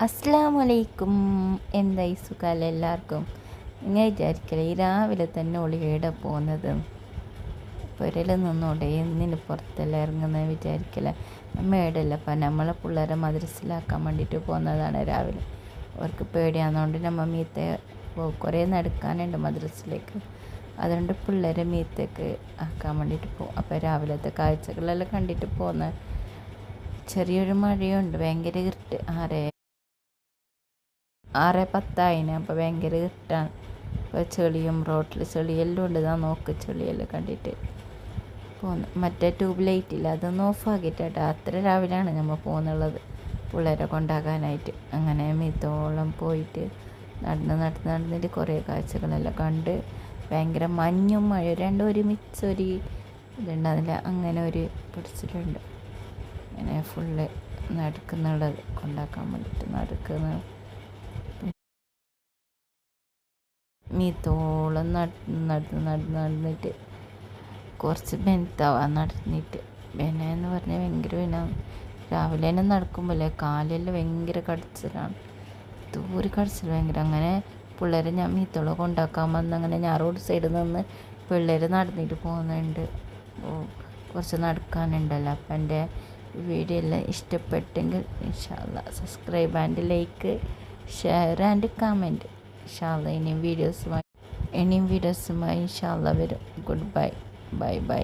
അസ്സലാമു അലൈക്കും. എന്തായി സുഖമല്ല എല്ലാവർക്കും? നിങ്ങൾ വിചാരിക്കില്ല ഈ രാവിലെ തന്നെ ഒളികയുടെ പോകുന്നത് പുരയിൽ നിന്നോടെ എന്നിന് പുറത്തെല്ലാം ഇറങ്ങുന്നത് വിചാരിക്കില്ല. മേടല്ല അപ്പം നമ്മളെ പിള്ളേരെ മദ്രസയിലാക്കാൻ വേണ്ടിയിട്ട് പോകുന്നതാണ് രാവിലെ. അവർക്ക് പേടിയാകുന്നതുകൊണ്ട് നമ്മൾ മീത്തെ കുറേ നടക്കാനുണ്ട് മദ്രസയിലേക്ക്. അതുകൊണ്ട് പിള്ളേരെ മീത്തേക്ക് ആക്കാൻ വേണ്ടിയിട്ട് പോകും. അപ്പോൾ രാവിലത്തെ കാഴ്ചകളെല്ലാം കണ്ടിട്ട് പോകുന്ന ചെറിയൊരു മഴയുണ്ട്. ഭയങ്കര ഇരുട്ട്. 6:10 അപ്പോൾ ഭയങ്കര ഇരുട്ടാണ്. ഇപ്പോൾ ചെളിയും റോട്ടിൽ ചെളിയെല്ലാം ഉണ്ട്. ഇതാ നോക്ക്, ചെളിയെല്ലാം കണ്ടിട്ട് പോകുന്നു. മറ്റേ ട്യൂബ് ലൈറ്റ് ഇല്ല, അതൊന്ന് ഓഫാക്കിയിട്ടാട്ടോ. അത്ര രാവിലെയാണ് നമ്മൾ പോകുന്നുള്ളത് പിള്ളേരെ കൊണ്ടാക്കാനായിട്ട്. അങ്ങനെ മീത്തോളം പോയിട്ട് നടന്നിട്ട് കുറേ കാഴ്ചകളെല്ലാം കണ്ട് ഭയങ്കര മഞ്ഞും മഴ രണ്ടും ഒരുമിച്ചൊരു ഇതുണ്ടാകുന്നില്ല, അങ്ങനെ ഒരു പിടിച്ചിട്ടുണ്ട്. അങ്ങനെ ഫുള്ള് നടക്കുന്നുള്ളത് കൊണ്ടാക്കാൻ വേണ്ടിയിട്ട് നടക്കുന്നത്. മീത്തോളം നടന്നിട്ട് കുറച്ച് ബെൻത്താവാൻ നടന്നിട്ട് എന്ന് പറഞ്ഞാൽ ഭയങ്കര രാവിലെ തന്നെ നടക്കുമ്പോഴേ കാലെല്ലാം ഭയങ്കര കടിച്ചിലാണ്, ദൂരെ കടിച്ചിൽ ഭയങ്കര. അങ്ങനെ പിള്ളേരെ ഞാൻ മീത്തോളം കൊണ്ടാക്കാൻ വന്ന് അങ്ങനെ ഞാൻ റോഡ് സൈഡിൽ നിന്ന് പിള്ളേർ നടന്നിട്ട് പോകുന്നുണ്ട്. കുറച്ച് നടക്കാനുണ്ടല്ലോ. അപ്പം എൻ്റെ വീഡിയോ എല്ലാം ഇഷ്ടപ്പെട്ടെങ്കിൽ ഇൻഷാ അല്ലാഹ് subscribe and like, share and comment. ഇൻഷാ അല്ലാഹ് ഇനിയും വീഡിയോസുമായി ഇൻഷാ അല്ലാഹ് വരും. Good by.